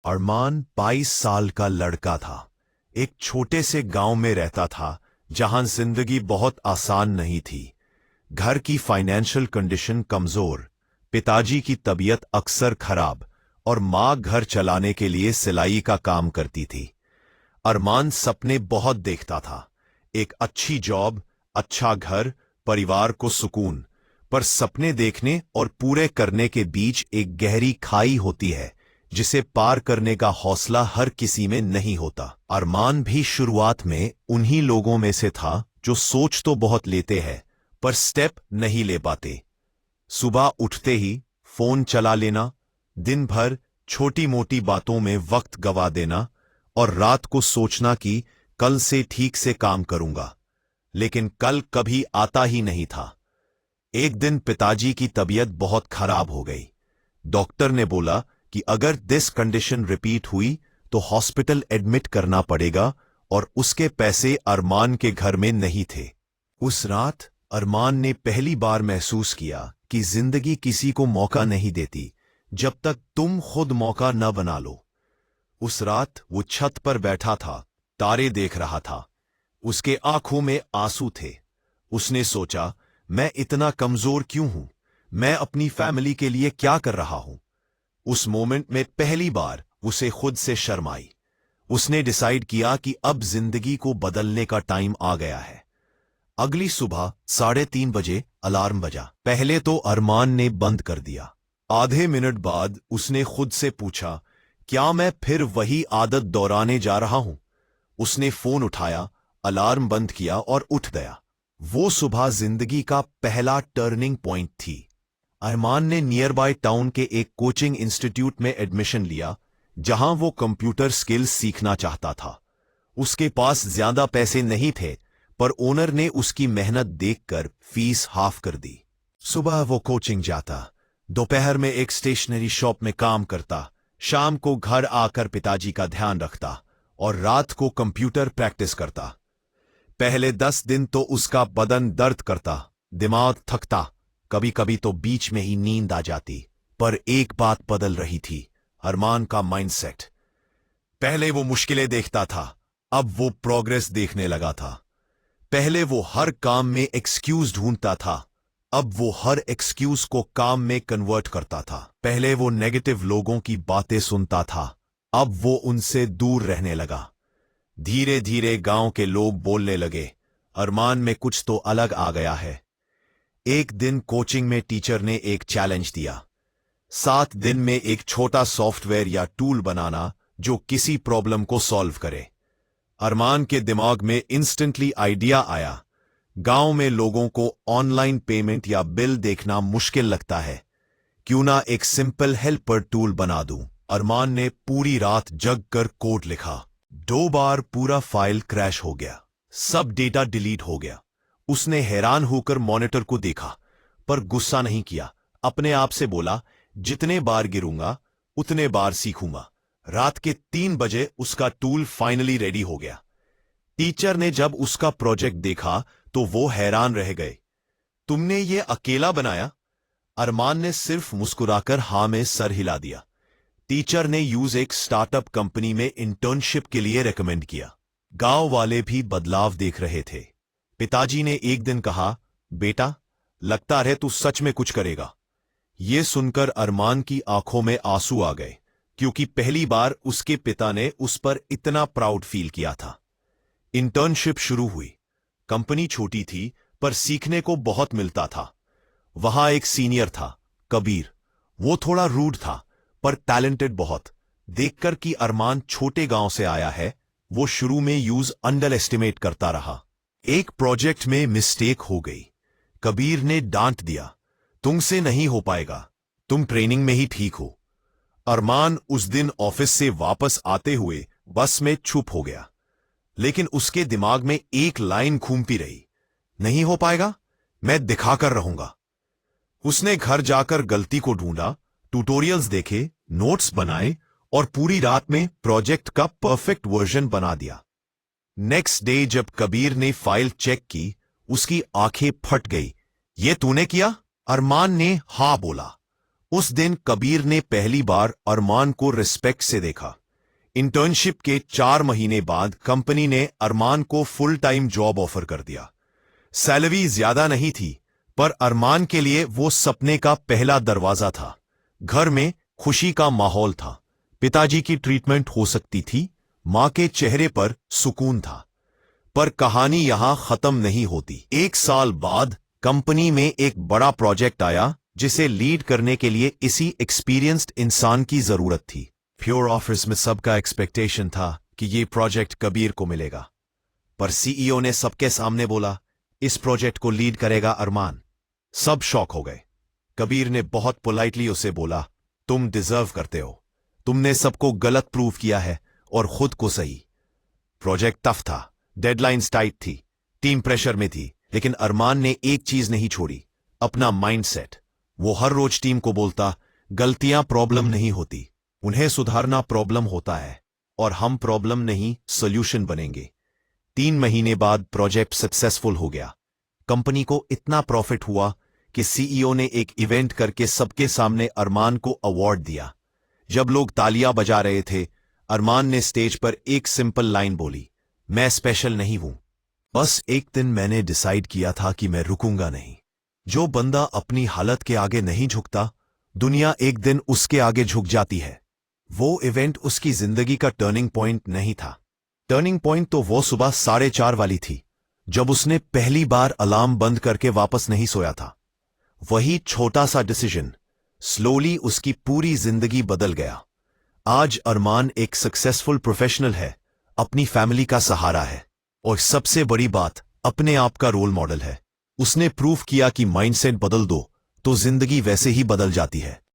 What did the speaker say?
अरमान 22 साल का लड़का था। एक छोटे से गांव में रहता था जहां जिंदगी बहुत आसान नहीं थी। घर की फाइनेंशियल कंडीशन कमजोर, पिताजी की तबीयत अक्सर खराब और मां घर चलाने के लिए सिलाई का काम करती थी। अरमान सपने बहुत देखता था, एक अच्छी जॉब, अच्छा घर, परिवार को सुकून। पर सपने देखने और पूरे करने के बीच एक गहरी खाई होती है जिसे पार करने का हौसला हर किसी में नहीं होता। अरमान भी शुरुआत में उन्हीं लोगों में से था जो सोच तो बहुत लेते हैं पर स्टेप नहीं ले पाते। सुबह उठते ही फोन चला लेना, दिन भर छोटी मोटी बातों में वक्त गवा देना और रात को सोचना कि कल से ठीक से काम करूंगा, लेकिन कल कभी आता ही नहीं था। एक दिन पिताजी की तबीयत बहुत खराब हो गई। डॉक्टर ने बोला कि अगर दिस कंडीशन रिपीट हुई तो हॉस्पिटल एडमिट करना पड़ेगा और उसके पैसे अरमान के घर में नहीं थे। उस रात अरमान ने पहली बार महसूस किया कि जिंदगी किसी को मौका नहीं देती जब तक तुम खुद मौका न बना लो। उस रात वो छत पर बैठा था, तारे देख रहा था। उसके आंखों में आंसू थे। उसने सोचा, मैं इतना कमजोर क्यों हूं? मैं अपनी फैमिली के लिए क्या कर रहा हूं? उस मोमेंट में पहली बार उसे खुद से शर्म आई। उसने डिसाइड किया कि अब जिंदगी को बदलने का टाइम आ गया है। अगली सुबह 3:30 बजे अलार्म बजा। पहले तो अरमान ने बंद कर दिया। आधे मिनट बाद उसने खुद से पूछा, क्या मैं फिर वही आदत दोहराने जा रहा हूं? उसने फोन उठाया, अलार्म बंद किया और उठ गया। वो सुबह जिंदगी का पहला टर्निंग पॉइंट थी। अरमान ने नियर बाय टाउन के एक कोचिंग इंस्टीट्यूट में एडमिशन लिया जहां वो कंप्यूटर स्किल्स सीखना चाहता था। उसके पास ज्यादा पैसे नहीं थे, पर ओनर ने उसकी मेहनत देखकर फीस हाफ कर दी। सुबह वो कोचिंग जाता, दोपहर में एक स्टेशनरी शॉप में काम करता, शाम को घर आकर पिताजी का ध्यान रखता और रात को कंप्यूटर प्रैक्टिस करता। पहले 10 दिन तो उसका बदन दर्द करता, दिमाग थकता, कभी कभी तो बीच में ही नींद आ जाती। पर एक बात बदल रही थी, अरमान का माइंडसेट। पहले वो मुश्किलें देखता था, अब वो प्रोग्रेस देखने लगा था। पहले वो हर काम में एक्सक्यूज ढूंढता था, अब वो हर एक्सक्यूज को काम में कन्वर्ट करता था। पहले वो नेगेटिव लोगों की बातें सुनता था, अब वो उनसे दूर रहने लगा। धीरे धीरे गांव के लोग बोलने लगे, अरमान में कुछ तो अलग आ गया है। एक दिन कोचिंग में टीचर ने एक चैलेंज दिया, 7 दिन में एक छोटा सॉफ्टवेयर या टूल बनाना जो किसी प्रॉब्लम को सॉल्व करे। अरमान के दिमाग में इंस्टेंटली आइडिया आया, गांव में लोगों को ऑनलाइन पेमेंट या बिल देखना मुश्किल लगता है, क्यों ना एक सिंपल हेल्पर टूल बना दूं। अरमान ने पूरी रात जग कर कोड लिखा। 2 बार पूरा फाइल क्रैश हो गया, सब डेटा डिलीट हो गया। उसने हैरान होकर मॉनिटर को देखा, पर गुस्सा नहीं किया। अपने आप से बोला, जितने बार गिरूंगा उतने बार सीखूंगा। रात के 3 बजे उसका टूल फाइनली रेडी हो गया। टीचर ने जब उसका प्रोजेक्ट देखा तो वो हैरान रह गए। तुमने ये अकेला बनाया? अरमान ने सिर्फ मुस्कुराकर हाँ में सर हिला दिया। टीचर ने यूज एक स्टार्टअप कंपनी में इंटर्नशिप के लिए रेकमेंड किया। गांव वाले भी बदलाव देख रहे थे। पिताजी ने एक दिन कहा, बेटा, लगता है तू सच में कुछ करेगा। ये सुनकर अरमान की आंखों में आंसू आ गए, क्योंकि पहली बार उसके पिता ने उस पर इतना प्राउड फील किया था। इंटर्नशिप शुरू हुई। कंपनी छोटी थी, पर सीखने को बहुत मिलता था। वहां एक सीनियर था, कबीर। वो थोड़ा रूड था, पर टैलेंटेड बहुत। देखकर कि अरमान छोटे गांव से आया है, वो शुरू में यूज अंडर एस्टिमेट करता रहा। एक प्रोजेक्ट में मिस्टेक हो गई। कबीर ने डांट दिया, तुमसे नहीं हो पाएगा, तुम ट्रेनिंग में ही ठीक हो। अरमान उस दिन ऑफिस से वापस आते हुए बस में चुप हो गया, लेकिन उसके दिमाग में एक लाइन घूमती रही, नहीं हो पाएगा, मैं दिखाकर रहूंगा। उसने घर जाकर गलती को ढूंढा, ट्यूटोरियल्स देखे, नोट्स बनाए और पूरी रात में प्रोजेक्ट का परफेक्ट वर्जन बना दिया। नेक्स्ट डे जब कबीर ने फाइल चेक की, उसकी आंखें फट गई। ये तूने किया? अरमान ने हाँ बोला। उस दिन कबीर ने पहली बार अरमान को रिस्पेक्ट से देखा। इंटर्नशिप के 4 महीने बाद कंपनी ने अरमान को फुल टाइम जॉब ऑफर कर दिया। सैलरी ज्यादा नहीं थी, पर अरमान के लिए वो सपने का पहला दरवाजा था। घर में खुशी का माहौल था। पिताजी की ट्रीटमेंट हो सकती थी, मां के चेहरे पर सुकून था। पर कहानी यहां खत्म नहीं होती। 1 साल बाद कंपनी में एक बड़ा प्रोजेक्ट आया जिसे लीड करने के लिए इसी एक्सपीरियंस्ड इंसान की जरूरत थी। प्योर ऑफिस में सबका एक्सपेक्टेशन था कि ये प्रोजेक्ट कबीर को मिलेगा, पर सीईओ ने सबके सामने बोला, इस प्रोजेक्ट को लीड करेगा अरमान। सब शॉक हो गए। कबीर ने बहुत पोलाइटली उसे बोला, तुम डिजर्व करते हो। तुमने सबको गलत प्रूव किया है और खुद को सही। प्रोजेक्ट टफ था, डेडलाइंस टाइट थी, टीम प्रेशर में थी, लेकिन अरमान ने एक चीज नहीं छोड़ी, अपना माइंडसेट। वो हर रोज टीम को बोलता, गलतियां प्रॉब्लम नहीं होती, उन्हें सुधारना प्रॉब्लम होता है, और हम प्रॉब्लम नहीं सॉल्यूशन बनेंगे। 3 महीने बाद प्रोजेक्ट सक्सेसफुल हो गया। कंपनी को इतना प्रॉफिट हुआ कि सीईओ ने एक इवेंट करके सबके सामने अरमान को अवार्ड दिया। जब लोग तालियां बजा रहे थे, अरमान ने स्टेज पर एक सिंपल लाइन बोली, मैं स्पेशल नहीं हूं, बस एक दिन मैंने डिसाइड किया था कि मैं रुकूंगा नहीं। जो बंदा अपनी हालत के आगे नहीं झुकता, दुनिया एक दिन उसके आगे झुक जाती है। वो इवेंट उसकी जिंदगी का टर्निंग पॉइंट नहीं था। टर्निंग पॉइंट तो वो सुबह 4:30 वाली थी, जब उसने पहली बार अलार्म बंद करके वापस नहीं सोया था। वही छोटा सा डिसीजन स्लोली उसकी पूरी जिंदगी बदल गया। आज अरमान एक सक्सेसफुल प्रोफेशनल है, अपनी फैमिली का सहारा है, और सबसे बड़ी बात, अपने आप का रोल मॉडल है। उसने प्रूव किया कि माइंडसेट बदल दो तो जिंदगी वैसे ही बदल जाती है।